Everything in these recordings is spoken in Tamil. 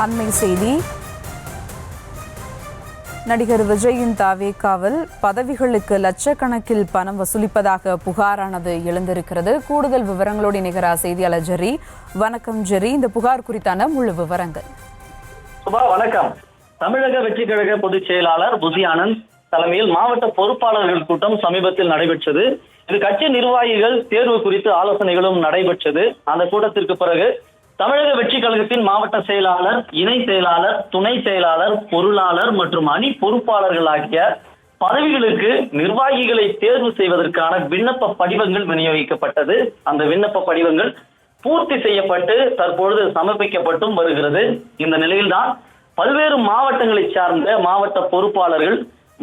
அண்மை செய்தி. நடிகர் விஜயின் தாவேகாவில் பதவிகளுக்கு லட்சக்கணக்கில் பணம் வசூலிப்பதாக புகாரானது எழுந்திருக்கிறது. கூடுதல் விவரங்களோடு இணைகிறார் செய்தியாளர் ஜெரி. வணக்கம் ஜெரி, இந்த புகார் குறித்தான முழு விவரங்கள். வணக்கம். தமிழக வெற்றிக் கழக பொதுச் செயலாளர் புசி ஆனந்த் தலைமையில் மாவட்ட பொறுப்பாளர்கள் கூட்டம் சமீபத்தில் நடைபெற்றது. இது கட்சி நிர்வாகிகள் தேர்வு குறித்து ஆலோசனைகளும் நடைபெற்றது. அந்த கூட்டத்திற்கு பிறகு தமிழக வெற்றிக் கழகத்தின் மாவட்ட செயலாளர், இணை செயலாளர், துணை செயலாளர், பொருளாளர் மற்றும் அணி பொறுப்பாளர்கள் ஆகிய பதவிகளுக்கு நிர்வாகிகளை தேர்வு செய்வதற்கான விண்ணப்ப படிவங்கள் விநியோகிக்கப்பட்டது. அந்த விண்ணப்ப படிவங்கள் பூர்த்தி செய்யப்பட்டு தற்பொழுது சமர்ப்பிக்கப்பட்டும் வருகிறது. இந்த நிலையில்தான் பல்வேறு மாவட்டங்களை சார்ந்த மாவட்ட பொறுப்பாளர்கள்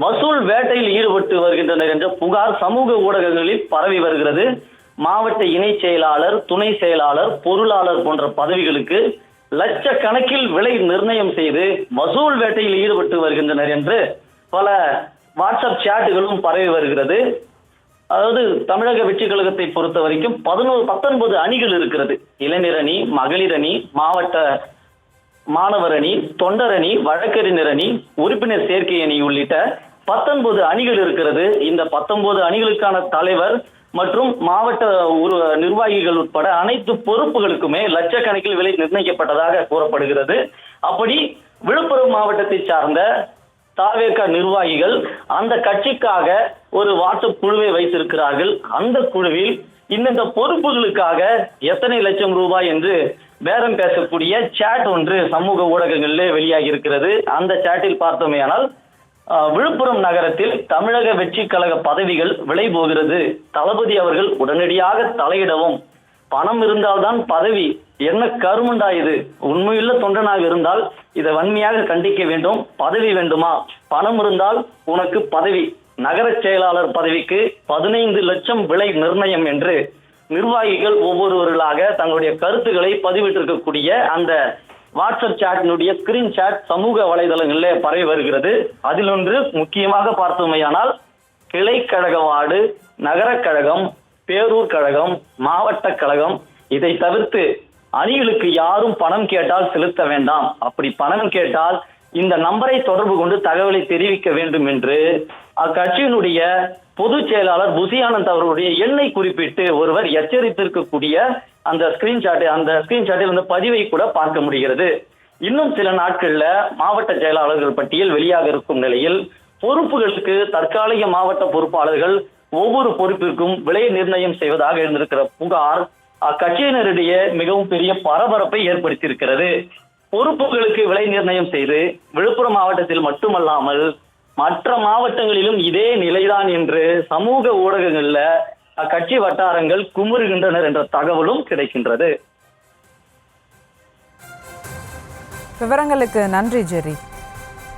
வசூல் வேட்டையில் ஈடுபட்டு வருகின்றனர் என்ற புகார் சமூக ஊடகங்களில் பரவி வருகிறது. மாவட்ட இணை செயலாளர், துணை செயலாளர், பொருளாளர் போன்ற பதவிகளுக்கு லட்சக்கணக்கில் விலை நிர்ணயம் செய்து வசூல் வேட்டையில் ஈடுபட்டு வருகின்றனர் என்று பல வாட்ஸ்அப் சேட்டுகளும் பரவி வருகிறது. அதாவது தமிழக வெற்றிக் கழகத்தை பொறுத்த வரைக்கும் 19 அணிகள் இருக்கிறது. இளைஞர் அணி, மகளிர் அணி, மாவட்ட மாணவர் அணி, தொண்டர் அணி, வழக்கறிஞர் அணி, உறுப்பினர் சேர்க்கை அணி உள்ளிட்ட 19 அணிகள் இருக்கிறது. இந்த 19 அணிகளுக்கான தலைவர் மற்றும் மாவட்ட நிர்வாகிகள் உட்பட அனைத்து பொறுப்புகளுக்குமே லட்சக்கணக்கில் விலை நிர்ணயிக்கப்பட்டதாக கூறப்படுகிறது. அப்படி விழுப்புரம் மாவட்டத்தை சார்ந்த தாவேகா நிர்வாகிகள் அந்த கட்சிக்காக ஒரு வாட்ஸ்அப் குழுவை வைத்திருக்கிறார்கள். அந்த குழுவில் இந்த பொறுப்புகளுக்காக எத்தனை லட்சம் ரூபாய் என்று பேரம் பேசக்கூடிய சேட் ஒன்று சமூக ஊடகங்களிலே வெளியாகி இருக்கிறது. அந்த சேட்டில் பார்த்தோமேயானால் விழுப்புரம் நகரத்தில் தமிழக வெற்றி கழக பதவிகள் விலை போகிறது, தளபதி அவர்கள் உடனடியாக தலையிடவும், பணம் இருந்தால்தான் பதவி, என்ன கருமண்டா இது, உண்மையுள்ள தொண்டனாக இருந்தால் இதை வன்மையாக கண்டிக்க வேண்டும். பதவி வேண்டுமா? பணம் இருந்தால் உனக்கு பதவி, நகர செயலாளர் பதவிக்கு 15 லட்சம் விலை நிர்ணயம் என்று நிர்வாகிகள் ஒவ்வொருவர்களாக தங்களுடைய கருத்துக்களை பதிவிட்டிருக்கக்கூடிய அந்த வாட்ஸ்அப் சாட்டினுடைய ஸ்கிரீன் சாட் சமூக வலைதளங்களிலே பரவி வருகிறது. அதில் ஒன்று முக்கியமாக பார்த்தோமையானால் கிளை கழக வார்டு, நகர கழகம், பேரூர் கழகம், மாவட்ட கழகம், இதை தவிர்த்து அணிகளுக்கு யாரும் பணம் கேட்டால் செலுத்த வேண்டாம், அப்படி பணம் கேட்டால் இந்த நம்பரை தொடர்பு கொண்டு தகவலை தெரிவிக்க வேண்டும் என்று அக்கட்சியினுடைய பொதுச் செயலாளர் புசி ஆனந்த் அவர்களுடைய எண்ணை குறிப்பிட்டு ஒருவர் எச்சரித்திருக்கக்கூடிய அந்த ஸ்கிரீன்ஷாட்டில் அந்த பதிவை கூட பார்க்க முடிகிறது. இன்னும் சில நாட்கள்ல மாவட்ட செயலாளர்கள் பட்டியல் வெளியாக இருக்கும் நிலையில் பொறுப்புகளுக்கு தற்காலிக மாவட்ட பொறுப்பாளர்கள் ஒவ்வொரு பொறுப்பிற்கும் விலை நிர்ணயம் செய்வதாக இருந்திருக்கிற புகார் அக்கட்சியினரிடையே மிகவும் பெரிய பரபரப்பை ஏற்படுத்தியிருக்கிறது. பொறுப்புகளுக்கு விலை நிர்ணயம் செய்து விழுப்புரம் மாவட்டத்தில் மட்டுமல்லாமல் மற்ற மாவட்டங்களிலும் இதே நிலைதான் என்று சமூக ஊடகங்கள்ல அக்கட்சி வட்டாரங்கள் குமுறுகின்றனர் என்ற தகவலும் கிடைக்கின்றது. விவரங்களுக்கு நன்றி ஜெரி.